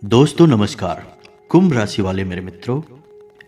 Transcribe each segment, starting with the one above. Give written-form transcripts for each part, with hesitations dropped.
दोस्तों नमस्कार। कुंभ राशि वाले मेरे मित्रों,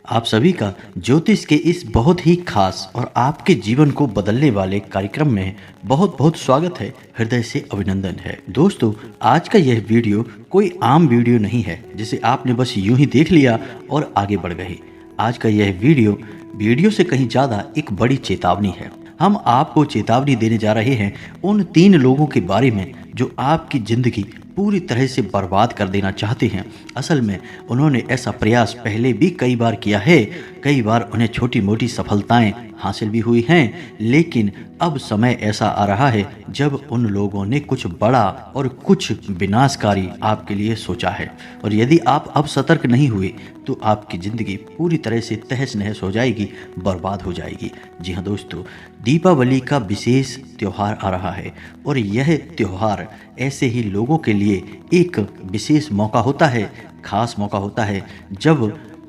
आप सभी का ज्योतिष के इस बहुत ही खास और आपके जीवन को बदलने वाले कार्यक्रम में बहुत बहुत स्वागत है। हृदय से अभिनंदन है। दोस्तों, आज का यह वीडियो कोई आम वीडियो नहीं है जिसे आपने बस यूं ही देख लिया और आगे बढ़ गए। आज का यह वीडियो से कहीं ज़्यादा एक बड़ी चेतावनी है। हम आपको चेतावनी देने जा रहे हैं उन 3 लोगों के बारे में जो आपकी ज़िंदगी पूरी तरह से बर्बाद कर देना चाहते हैं। असल में उन्होंने ऐसा प्रयास पहले भी कई बार किया है। कई बार उन्हें छोटी मोटी सफलताएं हासिल भी हुई हैं, लेकिन अब समय ऐसा आ रहा है जब उन लोगों ने कुछ बड़ा और कुछ विनाशकारी आपके लिए सोचा है। और यदि आप अब सतर्क नहीं हुए तो आपकी ज़िंदगी पूरी तरह से तहस नहस हो जाएगी, बर्बाद हो जाएगी। जी हाँ दोस्तों, दीपावली का विशेष त्यौहार आ रहा है और यह त्यौहार ऐसे ही लोगों के लिए एक विशेष मौका होता है, खास मौका होता है जब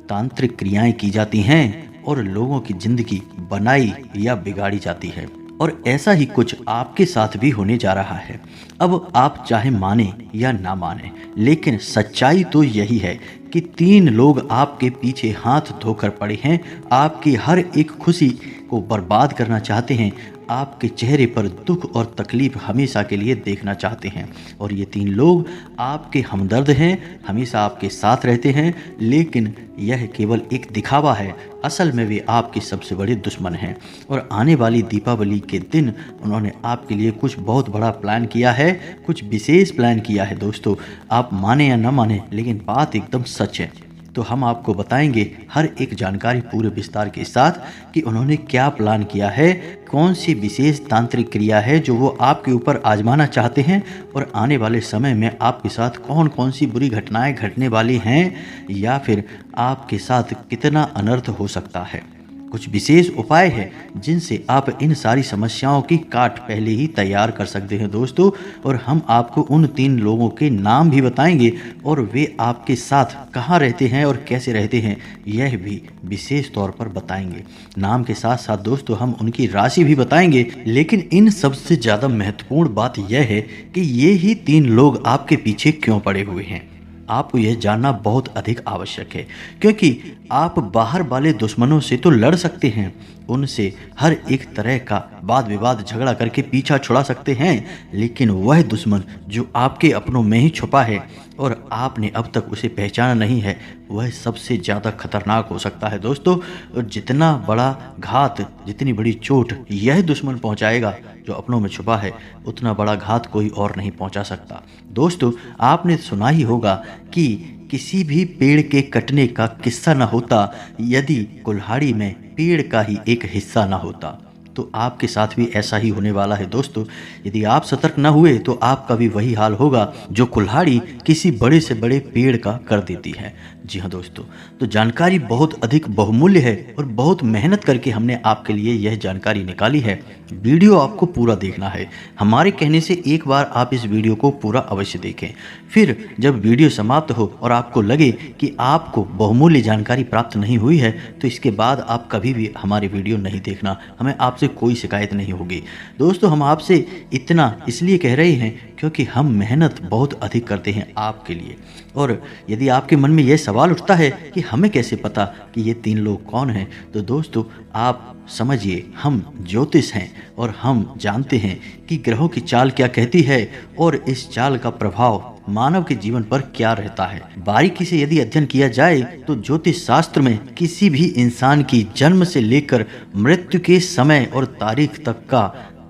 तांत्रिक क्रियाएं की जाती हैं और लोगों की ज़िंदगी बनाई या बिगाड़ी जाती है। और ऐसा ही कुछ आपके साथ भी होने जा रहा है। अब आप चाहे माने या ना माने, लेकिन सच्चाई तो यही है कि 3 लोग आपके पीछे हाथ धोकर पड़े हैं, आपकी हर एक खुशी को बर्बाद करना चाहते हैं, आपके चेहरे पर दुख और तकलीफ हमेशा के लिए देखना चाहते हैं। और ये 3 लोग आपके हमदर्द हैं, हमेशा आपके साथ रहते हैं, लेकिन यह केवल एक दिखावा है। असल में वे आपके सबसे बड़े दुश्मन हैं। और आने वाली दीपावली के दिन उन्होंने आपके लिए कुछ बहुत बड़ा प्लान किया है, कुछ विशेष प्लान किया है। दोस्तों, आप माने या ना माने, लेकिन बात एकदम सच है। तो हम आपको बताएंगे हर एक जानकारी पूरे विस्तार के साथ कि उन्होंने क्या प्लान किया है, कौन सी विशेष तांत्रिक क्रिया है जो वो आपके ऊपर आजमाना चाहते हैं, और आने वाले समय में आपके साथ कौन कौन सी बुरी घटनाएं घटने वाली हैं, या फिर आपके साथ कितना अनर्थ हो सकता है। कुछ विशेष उपाय हैं जिनसे आप इन सारी समस्याओं की काट पहले ही तैयार कर सकते हैं दोस्तों। और हम आपको उन 3 लोगों के नाम भी बताएंगे और वे आपके साथ कहाँ रहते हैं और कैसे रहते हैं यह भी विशेष तौर पर बताएंगे। नाम के साथ साथ दोस्तों हम उनकी राशि भी बताएंगे। लेकिन इन सबसे ज़्यादा महत्वपूर्ण बात यह है कि ये ही 3 लोग आपके पीछे क्यों पड़े हुए हैं। आपको यह जानना बहुत अधिक आवश्यक है, क्योंकि आप बाहर वाले दुश्मनों से तो लड़ सकते हैं, उनसे हर एक तरह का वाद विवाद झगड़ा करके पीछा छुड़ा सकते हैं, लेकिन वह दुश्मन जो आपके अपनों में ही छुपा है और आपने अब तक उसे पहचाना नहीं है, वह सबसे ज़्यादा खतरनाक हो सकता है दोस्तों। और जितना बड़ा घात, जितनी बड़ी चोट यह दुश्मन पहुंचाएगा जो अपनों में छुपा है, उतना बड़ा घात कोई और नहीं पहुंचा सकता। दोस्तों, आपने सुना ही होगा कि किसी भी पेड़ के कटने का किस्सा न होता यदि कुल्हाड़ी में पेड़ का ही एक हिस्सा न होता। तो आपके साथ भी ऐसा ही होने वाला है दोस्तों। यदि आप सतर्क न हुए तो आपका भी वही हाल होगा जो कुल्हाड़ी किसी बड़े से बड़े पेड़ का कर देती है। जी हाँ दोस्तों, तो जानकारी बहुत अधिक बहुमूल्य है और बहुत मेहनत करके हमने आपके लिए यह जानकारी निकाली है। वीडियो आपको पूरा देखना है। हमारे कहने से एक बार आप इस वीडियो को पूरा अवश्य देखें। फिर जब वीडियो समाप्त हो और आपको लगे कि आपको बहुमूल्य जानकारी प्राप्त नहीं हुई है, तो इसके बाद आप कभी भी हमारी वीडियो नहीं देखना। हमें आपसे कोई शिकायत नहीं होगी। दोस्तों, हम आपसे इतना इसलिए कह रहे हैं क्योंकि हम मेहनत बहुत अधिक करते हैं आपके लिए। और यदि आपके मन में यह सवाल उठता है कि हमें कैसे पता कि ये 3 लोग कौन हैं, तो दोस्तों आप समझिए, हम ज्योतिष हैं और हम जानते हैं कि ग्रहों की चाल क्या कहती है और इस चाल का प्रभाव मानव के जीवन पर क्या रहता है। बारीकी से यदि अध्ययन किया जाए तो ज्योतिष शास्त्र में किसी भी इंसान की जन्म से लेकर मृत्यु के समय और तारीख तक का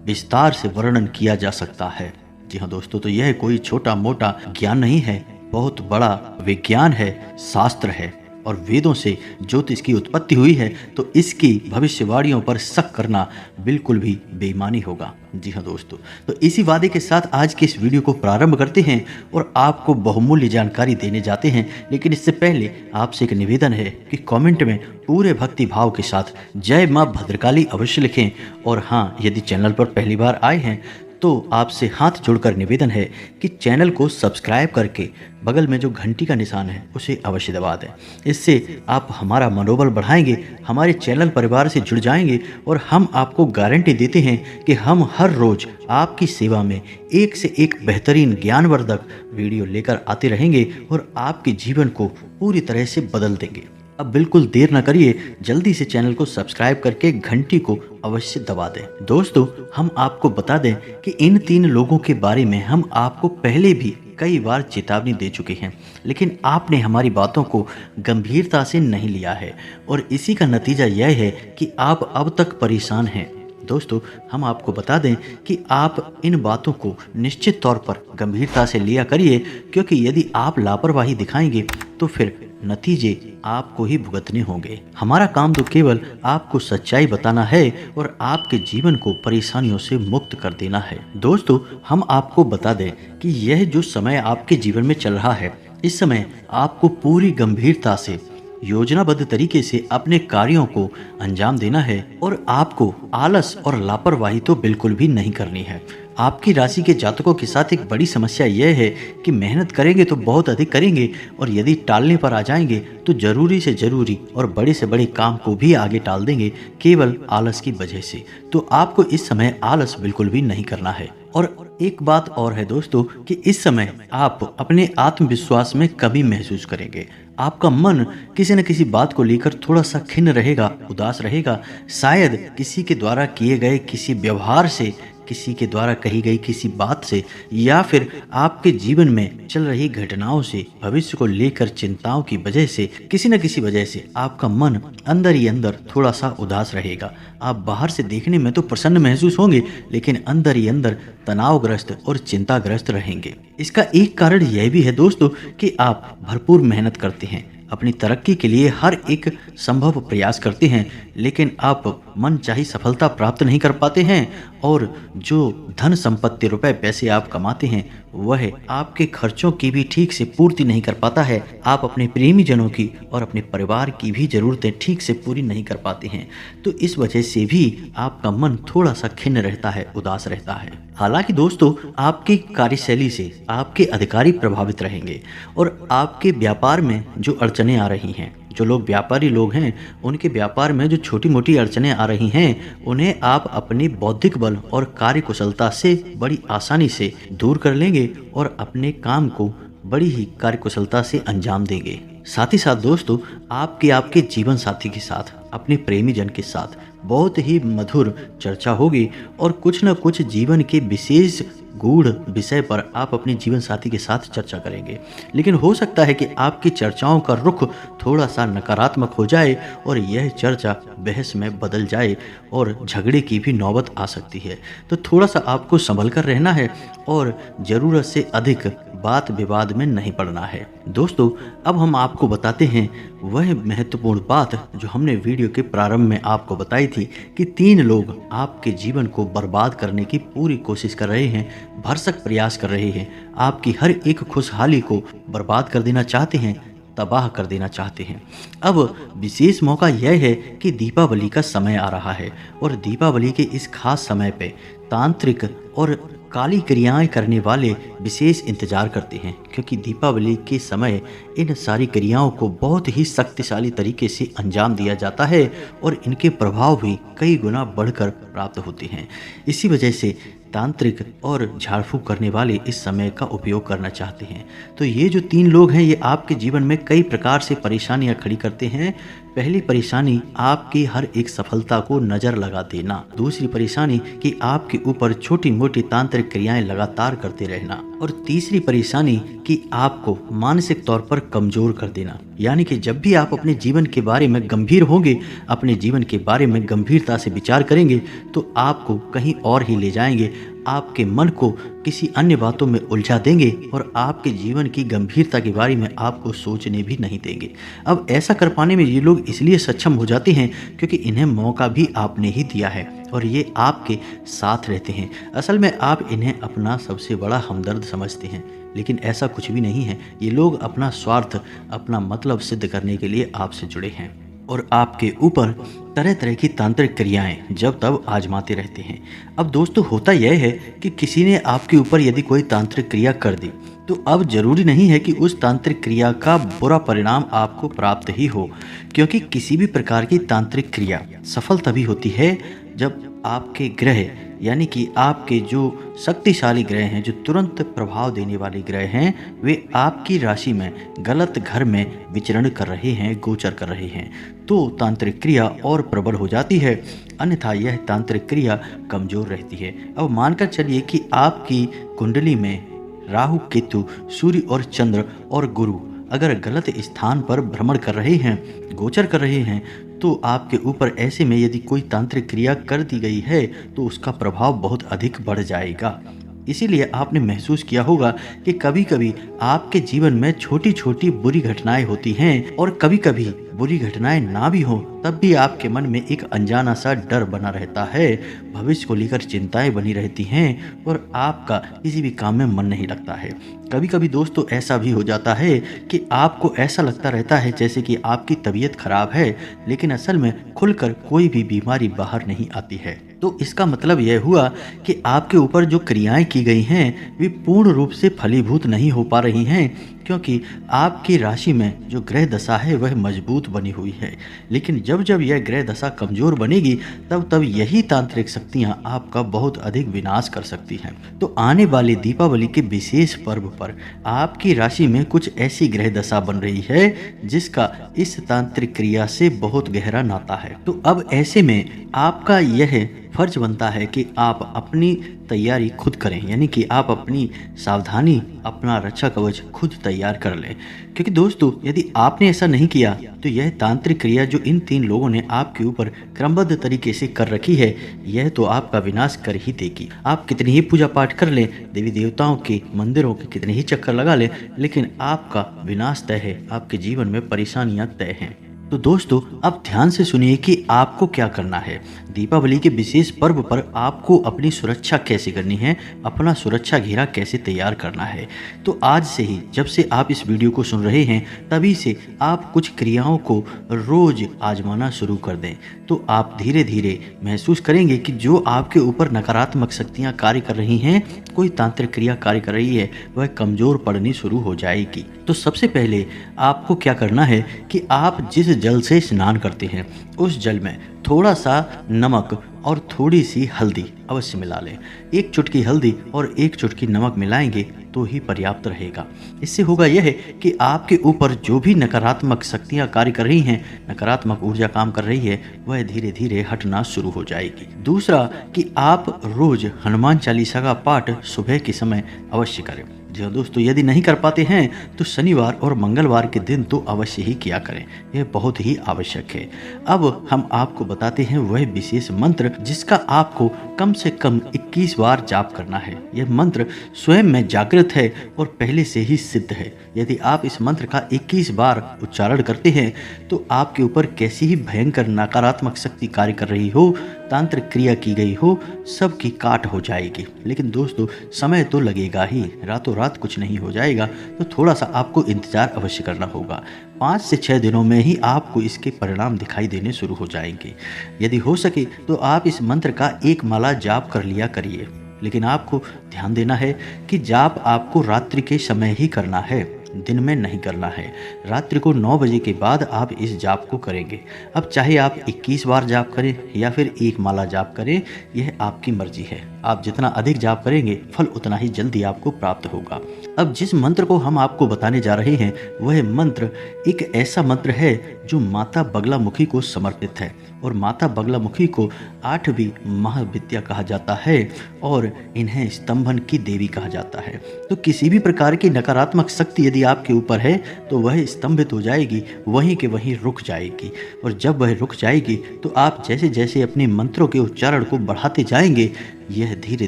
विस्तार से वर्णन किया जा सकता है। जी हाँ दोस्तों, तो यह कोई छोटा मोटा ज्ञान नहीं है, बहुत बड़ा विज्ञान है, शास्त्र है। और वेदों से ज्योतिष की उत्पत्ति हुई है, तो इसकी भविष्यवाणियों पर शक करना बिल्कुल भी बेईमानी होगा। जी हाँ दोस्तों, तो इसी वादे के साथ आज के इस वीडियो को प्रारंभ करते हैं और आपको बहुमूल्य जानकारी देने जाते हैं। लेकिन इससे पहले आपसे एक निवेदन है कि कमेंट में पूरे भक्ति भाव के साथ जय माँ भद्रकाली अवश्य लिखें। और हाँ, यदि चैनल पर पहली बार आए हैं तो आपसे हाथ जोड़कर निवेदन है कि चैनल को सब्सक्राइब करके बगल में जो घंटी का निशान है उसे अवश्य दबा दें। इससे आप हमारा मनोबल बढ़ाएंगे, हमारे चैनल परिवार से जुड़ जाएंगे और हम आपको गारंटी देते हैं कि हम हर रोज़ आपकी सेवा में एक से एक बेहतरीन ज्ञानवर्धक वीडियो लेकर आते रहेंगे और आपके जीवन को पूरी तरह से बदल देंगे। अब बिल्कुल देर न करिए, जल्दी से चैनल को सब्सक्राइब करके घंटी को अवश्य दबा दें। दोस्तों, हम आपको बता दें कि इन 3 लोगों के बारे में हम आपको पहले भी कई बार चेतावनी दे चुके हैं, लेकिन आपने हमारी बातों को गंभीरता से नहीं लिया है और इसी का नतीजा यह है कि आप अब तक परेशान हैं। दोस्तों, हम आपको बता दें कि आप इन बातों को निश्चित तौर पर गंभीरता से लिया करिए, क्योंकि यदि आप लापरवाही दिखाएंगे तो फिर नतीजे आपको ही भुगतने होंगे। हमारा काम तो केवल आपको सच्चाई बताना है और आपके जीवन को परेशानियों से मुक्त कर देना है। दोस्तों, हम आपको बता दें कि यह जो समय आपके जीवन में चल रहा है, इस समय आपको पूरी गंभीरता से योजनाबद्ध तरीके से अपने कार्यों को अंजाम देना है और आपको आलस और लापरवाही तो बिल्कुल भी नहीं करनी है। आपकी राशि के जातकों के साथ एक बड़ी समस्या यह है कि मेहनत करेंगे तो बहुत अधिक करेंगे और यदि टालने पर आ जाएंगे तो जरूरी से जरूरी और बड़े से बड़े काम को भी आगे टाल देंगे, केवल आलस की वजह से। तो आपको इस समय आलस बिल्कुल भी नहीं करना है। और एक बात और है दोस्तों कि इस समय आप अपने आत्मविश्वास में कमी महसूस करेंगे। आपका मन किसी न किसी बात को लेकर थोड़ा सा खिन्न रहेगा, उदास रहेगा। शायद किसी के द्वारा किए गए किसी व्यवहार से, किसी के द्वारा कही गई किसी बात से, या फिर आपके जीवन में चल रही घटनाओं से, भविष्य को लेकर चिंताओं की वजह से, किसी न किसी वजह से आपका मन अंदर ही अंदर थोड़ा सा उदास रहेगा। आप बाहर से देखने में तो प्रसन्न महसूस होंगे, लेकिन अंदर ही अंदर तनावग्रस्त और चिंताग्रस्त रहेंगे। इसका एक कारण यह भी है दोस्तों कि आप भरपूर मेहनत करते हैं, अपनी तरक्की के लिए हर एक संभव प्रयास करते हैं, लेकिन आप मनचाही सफलता प्राप्त नहीं कर पाते हैं और जो धन संपत्ति, रुपए पैसे आप कमाते हैं वह आपके खर्चों की भी ठीक से पूर्ति नहीं कर पाता है। आप अपने प्रेमी जनों की और अपने परिवार की भी ज़रूरतें ठीक से पूरी नहीं कर पाते हैं। तो इस वजह से भी आपका मन थोड़ा सा खिन्न रहता है, उदास रहता है। हालांकि दोस्तों, आपकी कार्यशैली से आपके अधिकारी प्रभावित रहेंगे और आपके व्यापार में जो अड़चनें आ रही हैं, जो लोग व्यापारी लोग हैं, उनके व्यापार में जो छोटी मोटी अड़चनें आ रही हैं, उन्हें आप अपनी बौद्धिक बल और कार्य कुशलता से बड़ी आसानी से दूर कर लेंगे और अपने काम को बड़ी ही कार्य कुशलता से अंजाम देंगे। साथ ही साथ दोस्तों, आपके जीवन साथी के साथ, अपने प्रेमी जन के साथ बहुत ही मधुर चर्चा होगी और कुछ न कुछ जीवन के विशेष गूढ़ विषय पर आप अपने जीवन साथी के साथ चर्चा करेंगे। लेकिन हो सकता है कि आपकी चर्चाओं का रुख थोड़ा सा नकारात्मक हो जाए और यह चर्चा बहस में बदल जाए और झगड़े की भी नौबत आ सकती है। तो थोड़ा सा आपको संभल कर रहना है और ज़रूरत से अधिक बात विवाद में नहीं पड़ना है। दोस्तों, अब हम आपको बताते हैं वह महत्वपूर्ण बात जो हमने वीडियो के प्रारंभ में आपको बताई थी कि 3 लोग आपके जीवन को बर्बाद करने की पूरी कोशिश कर रहे हैं, भरसक प्रयास कर रहे हैं, आपकी हर एक खुशहाली को बर्बाद कर देना चाहते हैं, तबाह कर देना चाहते हैं। अब विशेष मौका यह है कि दीपावली का समय आ रहा है और दीपावली के इस खास समय पे तांत्रिक और काली क्रियाएं करने वाले विशेष इंतजार करते हैं, क्योंकि दीपावली के समय इन सारी क्रियाओं को बहुत ही शक्तिशाली तरीके से अंजाम दिया जाता है और इनके प्रभाव भी कई गुना बढ़कर प्राप्त होते हैं। इसी वजह से तांत्रिक और झाड़ फूक करने वाले इस समय का उपयोग करना चाहते हैं। तो ये जो 3 लोग हैं, ये आपके जीवन में कई प्रकार से परेशानियां खड़ी करते हैं। पहली परेशानी, आपकी हर एक सफलता को नज़र लगा देना। दूसरी परेशानी कि आपके ऊपर छोटी मोटी तांत्रिक क्रियाएं लगातार करते रहना। और तीसरी परेशानी कि आपको मानसिक तौर पर कमज़ोर कर देना। यानी कि जब भी आप अपने जीवन के बारे में गंभीर होंगे, अपने जीवन के बारे में गंभीरता से विचार करेंगे, तो आपको कहीं और ही ले जाएंगे, आपके मन को किसी अन्य बातों में उलझा देंगे और आपके जीवन की गंभीरता के बारे में आपको सोचने भी नहीं देंगे। अब ऐसा कर पाने में ये लोग इसलिए सक्षम हो जाते हैं क्योंकि इन्हें मौका भी आपने ही दिया है और ये आपके साथ रहते हैं। असल में आप इन्हें अपना सबसे बड़ा हमदर्द समझते हैं, लेकिन ऐसा कुछ भी नहीं है। ये लोग अपना स्वार्थ, अपना मतलब सिद्ध करने के लिए आपसे जुड़े हैं। और आपके ऊपर तरह तरह की तांत्रिक क्रियाएं जब तब आजमाते रहते हैं। अब दोस्तों होता यह है कि किसी ने आपके ऊपर यदि कोई तांत्रिक क्रिया कर दी तो अब जरूरी नहीं है कि उस तांत्रिक क्रिया का बुरा परिणाम आपको प्राप्त ही हो, क्योंकि किसी भी प्रकार की तांत्रिक क्रिया सफल तभी होती है जब आपके ग्रह यानी कि आपके जो शक्तिशाली ग्रह हैं, जो तुरंत प्रभाव देने वाले ग्रह हैं, वे आपकी राशि में गलत घर में विचरण कर रहे हैं, गोचर कर रहे हैं, तो तांत्रिक क्रिया और प्रबल हो जाती है। अन्यथा यह तांत्रिक क्रिया कमजोर रहती है। अब मानकर चलिए कि आपकी कुंडली में राहु, केतु, सूर्य और चंद्र और गुरु अगर गलत स्थान पर भ्रमण कर रहे हैं, गोचर कर रहे हैं, तो आपके ऊपर ऐसे में यदि कोई तांत्रिक क्रिया कर दी गई है तो उसका प्रभाव बहुत अधिक बढ़ जाएगा। इसीलिए आपने महसूस किया होगा कि कभी कभी आपके जीवन में छोटी छोटी बुरी घटनाएं होती हैं, और कभी कभी बुरी घटनाएं ना भी हो तब भी आपके मन में एक अनजाना सा डर बना रहता है, भविष्य को लेकर चिंताएं बनी रहती हैं और आपका किसी भी काम में मन नहीं लगता है। कभी कभी दोस्तों ऐसा भी हो जाता है कि आपको ऐसा लगता रहता है जैसे कि आपकी तबीयत खराब है, लेकिन असल में खुलकर कोई भी बीमारी बाहर नहीं आती है। तो इसका मतलब यह हुआ कि आपके ऊपर जो क्रियाएं की गई हैं वे पूर्ण रूप से फलीभूत नहीं हो पा रही हैं, क्योंकि आपकी राशि में जो ग्रह दशा है वह मजबूत बनी हुई है। लेकिन जब जब यह ग्रह दशा कमजोर बनेगी तब तब यही तांत्रिक शक्तियां आपका बहुत अधिक विनाश कर सकती हैं। तो आने वाले दीपावली के विशेष पर्व पर आपकी राशि में कुछ ऐसी ग्रह दशा बन रही है जिसका इस तांत्रिक क्रिया से बहुत गहरा नाता है। तो अब ऐसे में आपका यह फर्ज बनता है कि आप अपनी तैयारी खुद करें, यानी कि आप अपनी सावधानी, अपना रक्षा कवच खुद तैयार कर लें। क्योंकि दोस्तों यदि आपने ऐसा नहीं किया तो यह तांत्रिक क्रिया जो इन 3 लोगों ने आपके ऊपर क्रमबद्ध तरीके से कर रखी है, यह तो आपका विनाश कर ही देगी। आप कितनी ही पूजा पाठ कर लें, देवी देवताओं के मंदिरों के कितने ही चक्कर लगा लें, लेकिन आपका विनाश तय है, आपके जीवन में परेशानियां तय हैं। तो दोस्तों अब ध्यान से सुनिए कि आपको क्या करना है। दीपावली के विशेष पर्व पर आपको अपनी सुरक्षा कैसे करनी है, अपना सुरक्षा घेरा कैसे तैयार करना है। तो आज से ही, जब से आप इस वीडियो को सुन रहे हैं तभी से आप कुछ क्रियाओं को रोज आजमाना शुरू कर दें, तो आप धीरे धीरे महसूस करेंगे कि जो आपके ऊपर नकारात्मक शक्तियां कार्य कर रही हैं, कोई तांत्रिक क्रिया कार्य कर रही है, वह कमजोर पड़नी शुरू हो जाएगी। तो सबसे पहले आपको क्या करना है कि आप जिस जल से स्नान करते हैं उस जल में थोड़ा सा नमक और थोड़ी सी हल्दी अवश्य मिला लें। 1 चुटकी हल्दी और 1 चुटकी नमक मिलाएंगे तो ही पर्याप्त रहेगा। इससे होगा यह कि आपके ऊपर जो भी नकारात्मक शक्तियां कार्य कर रही हैं, नकारात्मक ऊर्जा काम कर रही है, वह धीरे धीरे हटना शुरू हो जाएगी। दूसरा कि आप रोज हनुमान चालीसा का पाठ सुबह के समय अवश्य करें। जी हाँ दोस्तों, यदि नहीं कर पाते हैं तो शनिवार और मंगलवार के दिन तो अवश्य ही किया करें, यह बहुत ही आवश्यक है। अब हम आपको बताते हैं वह विशेष मंत्र जिसका आपको कम से कम 21 बार जाप करना है। यह मंत्र स्वयं में जागृत है और पहले से ही सिद्ध है। यदि आप इस मंत्र का 21 बार उच्चारण करते हैं तो आपके ऊपर कैसी ही भयंकर नकारात्मक शक्ति कार्य कर रही हो, तांत्रिक क्रिया की गई हो, सब की काट हो जाएगी। लेकिन दोस्तों समय तो लगेगा ही, रातों रात कुछ नहीं हो जाएगा, तो थोड़ा सा आपको इंतजार अवश्य करना होगा। 5 से 6 दिनों में ही आपको इसके परिणाम दिखाई देने शुरू हो जाएंगे। यदि हो सके तो आप इस मंत्र का 1 माला जाप कर लिया करिए, लेकिन आपको ध्यान देना है कि जाप आपको रात्रि के समय ही करना है, दिन में नहीं करना है। रात्रि को 9 बजे के बाद आप इस जाप को करेंगे। अब चाहे आप 21 बार जाप करें या फिर 1 माला जाप करें, यह आपकी मर्जी है। आप जितना अधिक जाप करेंगे फल उतना ही जल्दी आपको प्राप्त होगा। अब जिस मंत्र को हम आपको बताने जा रहे हैं वह मंत्र एक ऐसा मंत्र है जो माता बगलामुखी को समर्पित है, और माता बगलामुखी को 8वीं महाविद्या कहा जाता है और इन्हें स्तंभन की देवी कहा जाता है। तो किसी भी प्रकार की नकारात्मक शक्ति यदि आपके ऊपर है तो वह स्तंभित हो जाएगी, वहीं के वहीं रुक जाएगी। और जब वह रुक जाएगी तो आप जैसे जैसे अपने मंत्रों के उच्चारण को बढ़ाते जाएंगे, यह धीरे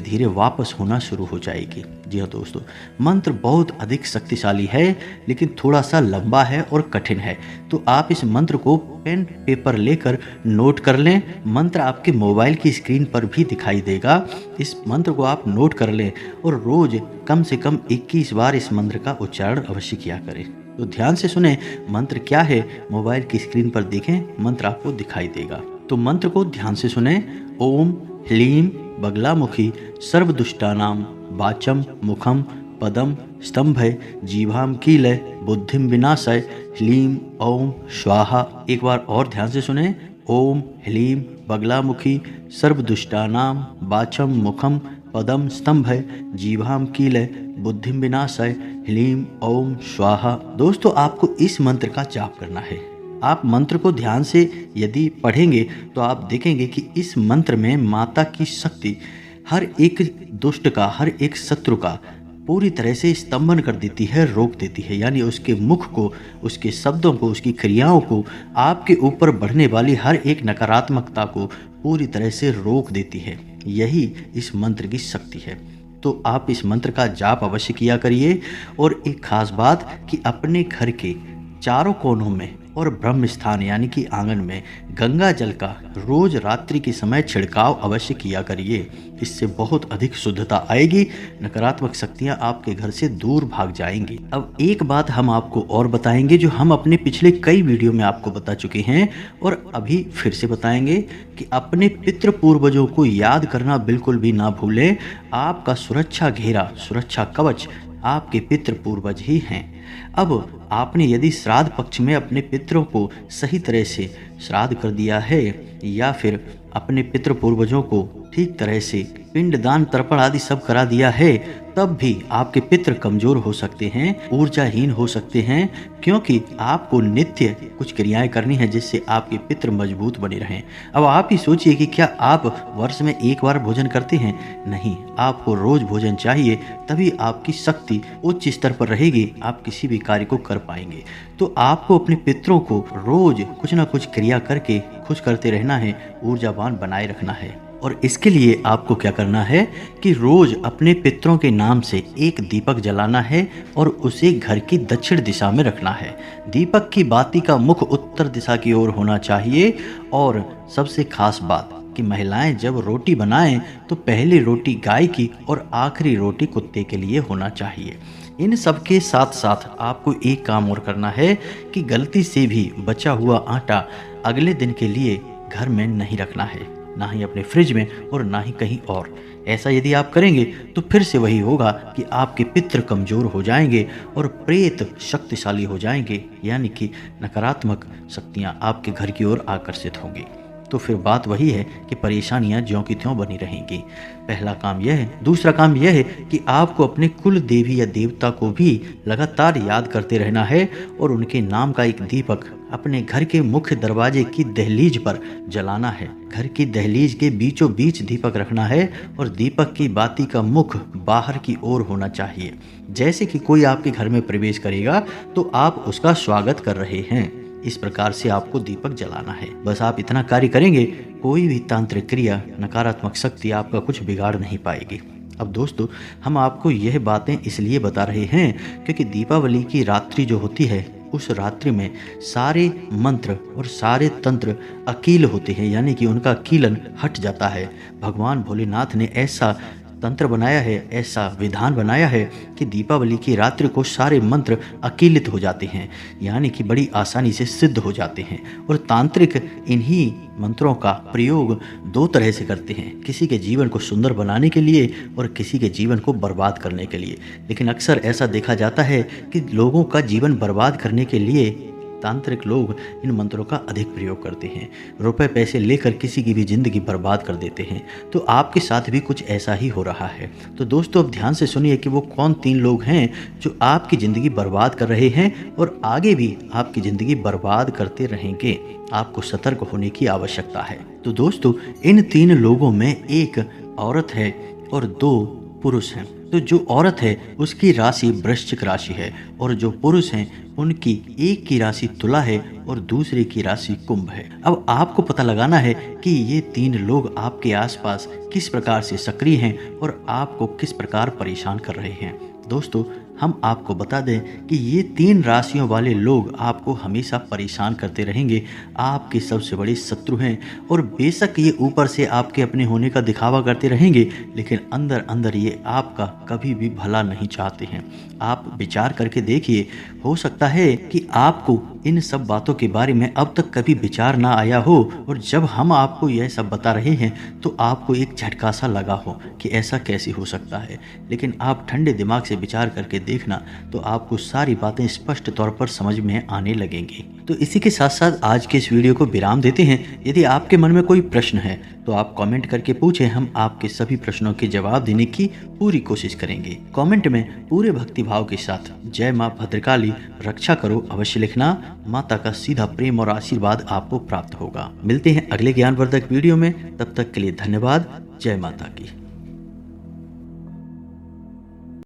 धीरे वापस होना शुरू हो जाएगी। जी हाँ दोस्तों, मंत्र बहुत अधिक शक्तिशाली है लेकिन थोड़ा सा लंबा है और कठिन है। तो आप इस मंत्र को पेन पेपर लेकर नोट कर लें। मंत्र आपके मोबाइल की स्क्रीन पर भी दिखाई देगा। इस मंत्र को आप नोट कर लें और रोज कम से कम 21 बार इस मंत्र का उच्चारण अवश्य किया करें। तो ध्यान से सुने मंत्र क्या है, मोबाइल की स्क्रीन पर देखें, मंत्र आपको दिखाई देगा। तो मंत्र को ध्यान से सुने। ओम ह्लीम बगलामुखी सर्वदुष्टानाम वाचम मुखम पदम स्तंभय जीवाम कीलय बुद्धिम विनाशय ह्लीम ओम स्वाहा। एक बार और ध्यान से सुने। ओम ह्लीम बगलामुखी सर्वदुष्टानाम वाचम मुखम पदम स्तंभय जीवाम कीलय बुद्धिम विनाशय ह्लीम ओम स्वाहा। दोस्तों, आपको इस मंत्र का जाप करना है। आप मंत्र को ध्यान से यदि पढ़ेंगे तो आप देखेंगे कि इस मंत्र में माता की शक्ति हर एक दुष्ट का, हर एक शत्रु का पूरी तरह से स्तंभन कर देती है, रोक देती है। यानी उसके मुख को, उसके शब्दों को, उसकी क्रियाओं को, आपके ऊपर बढ़ने वाली हर एक नकारात्मकता को पूरी तरह से रोक देती है। यही इस मंत्र की शक्ति है। तो आप इस मंत्र का जाप अवश्य किया करिए। और एक खास बात कि अपने घर के चारों कोनों में और ब्रह्म स्थान यानी कि आंगन में गंगा जल का रोज रात्रि के समय छिड़काव अवश्य किया करिए। इससे बहुत अधिक शुद्धता आएगी, नकारात्मक शक्तियां आपके घर से दूर भाग जाएंगी। अब एक बात हम आपको और बताएंगे जो हम अपने पिछले कई वीडियो में आपको बता चुके हैं और अभी फिर से बताएंगे कि अपने पितृ पूर्वजों को याद करना बिल्कुल भी ना भूलें। आपका सुरक्षा घेरा, सुरक्षा कवच आपके पितृ पूर्वज ही हैं। अब आपने यदि श्राद्ध पक्ष में अपने पितरों को सही तरह से श्राद्ध कर दिया है या फिर अपने पितृ पूर्वजों को ठीक तरह से पिंडदान तर्पण आदि सब करा दिया है, तब भी आपके पितृ कमजोर हो सकते हैं, ऊर्जाहीन हो सकते हैं, क्योंकि आपको नित्य कुछ क्रियाएं करनी है जिससे आपके पितृ मजबूत बने रहें। अब आप ही सोचिए कि क्या आप वर्ष में एक बार भोजन करते हैं? नहीं, आपको रोज भोजन चाहिए, तभी आपकी शक्ति उच्च स्तर पर रहेगी, आप किसी भी कार्य को कर पाएंगे। तो आपको अपने पितरों को रोज कुछ ना कुछ क्रिया करके खुश करते रहना है, ऊर्जावान बनाए रखना है। और इसके लिए आपको क्या करना है कि रोज अपने पितरों के नाम से एक दीपक जलाना है और उसे घर की दक्षिण दिशा में रखना है। दीपक की बाती का मुख उत्तर दिशा की ओर होना चाहिए। और सबसे खास बात कि महिलाएं जब रोटी बनाएं तो पहली रोटी गाय की और आखिरी रोटी कुत्ते के लिए होना चाहिए। इन सब के साथ साथ आपको एक काम और करना है कि गलती से भी बचा हुआ आटा अगले दिन के लिए घर में नहीं रखना है, ना ही अपने फ्रिज में और ना ही कहीं और। ऐसा यदि आप करेंगे तो फिर से वही होगा कि आपके पितृ कमजोर हो जाएंगे और प्रेत शक्तिशाली हो जाएंगे, यानी कि नकारात्मक शक्तियां आपके घर की ओर आकर्षित होंगी। तो फिर बात वही है कि परेशानियां ज्यों की त्यों बनी रहेंगी। पहला काम यह है। दूसरा काम यह है कि आपको अपने कुल देवी या देवता को भी लगातार याद करते रहना है और उनके नाम का एक दीपक अपने घर के मुख्य दरवाजे की दहलीज पर जलाना है। घर की दहलीज के बीचों बीच दीपक रखना है और दीपक की बाती का मुख बाहर की ओर होना चाहिए। जैसे कि कोई आपके घर में प्रवेश करेगा तो आप उसका स्वागत कर रहे हैं, इस प्रकार से आपको दीपक जलाना है। बस आप इतना कार्य करेंगे, कोई भी तांत्रिक क्रिया, नकारात्मक शक्ति आपका कुछ बिगाड़ नहीं पाएगी। अब दोस्तों, हम आपको यह बातें इसलिए बता रहे हैं क्योंकि दीपावली की रात्रि जो होती है, उस रात्रि में सारे मंत्र और सारे तंत्र अकील होते हैं, यानी कि उनका कीलन हट जाता है। भगवान भोलेनाथ ने ऐसा तंत्र बनाया है, ऐसा विधान बनाया है कि दीपावली की रात्रि को सारे मंत्र अकीलित हो जाते हैं, यानी कि बड़ी आसानी से सिद्ध हो जाते हैं। और तांत्रिक इन्हीं मंत्रों का प्रयोग दो तरह से करते हैं, किसी के जीवन को सुंदर बनाने के लिए और किसी के जीवन को बर्बाद करने के लिए। लेकिन अक्सर ऐसा देखा जाता है कि लोगों का जीवन बर्बाद करने के लिए तांत्रिक लोग इन मंत्रों का अधिक प्रयोग करते हैं, रुपए पैसे लेकर किसी की भी जिंदगी बर्बाद कर देते हैं। तो आपके साथ भी कुछ ऐसा ही हो रहा है। तो दोस्तों, अब ध्यान से सुनिए कि वो कौन 3 लोग हैं जो आपकी ज़िंदगी बर्बाद कर रहे हैं और आगे भी आपकी ज़िंदगी बर्बाद करते रहेंगे। आपको सतर्क होने की आवश्यकता है। तो दोस्तों, इन 3 लोगों में एक औरत है और 2 पुरुष हैं। तो जो औरत है उसकी राशि वृश्चिक राशि है और जो पुरुष हैं उनकी एक की राशि तुला है और दूसरे की राशि कुंभ है। अब आपको पता लगाना है कि ये 3 लोग आपके आसपास किस प्रकार से सक्रिय हैं और आपको किस प्रकार परेशान कर रहे हैं। दोस्तों, हम आपको बता दें कि ये 3 राशियों वाले लोग आपको हमेशा परेशान करते रहेंगे, आपके सबसे बड़े शत्रु हैं और बेशक ये ऊपर से आपके अपने होने का दिखावा करते रहेंगे, लेकिन अंदर अंदर ये आपका कभी भी भला नहीं चाहते हैं। आप विचार करके देखिए, हो सकता है कि आपको इन सब बातों के बारे में अब तक कभी विचार ना आया हो और जब हम आपको यह सब बता रहे हैं तो आपको एक झटका सा लगा हो कि ऐसा कैसे हो सकता है। लेकिन आप ठंडे दिमाग से विचार करके देखना तो आपको सारी बातें स्पष्ट तौर पर समझ में आने लगेंगी। तो इसी के साथ साथ आज के इस वीडियो को विराम देते हैं। यदि आपके मन में कोई प्रश्न है तो आप कमेंट करके पूछें, हम आपके सभी प्रश्नों के जवाब देने की पूरी कोशिश करेंगे। कमेंट में पूरे भक्ति भाव के साथ जय माँ भद्रकाली रक्षा करो अवश्य लिखना। माता का सीधा प्रेम और आशीर्वाद आपको प्राप्त होगा। मिलते हैं अगले ज्ञानवर्धक वीडियो में, तब तक के लिए धन्यवाद। जय माता की।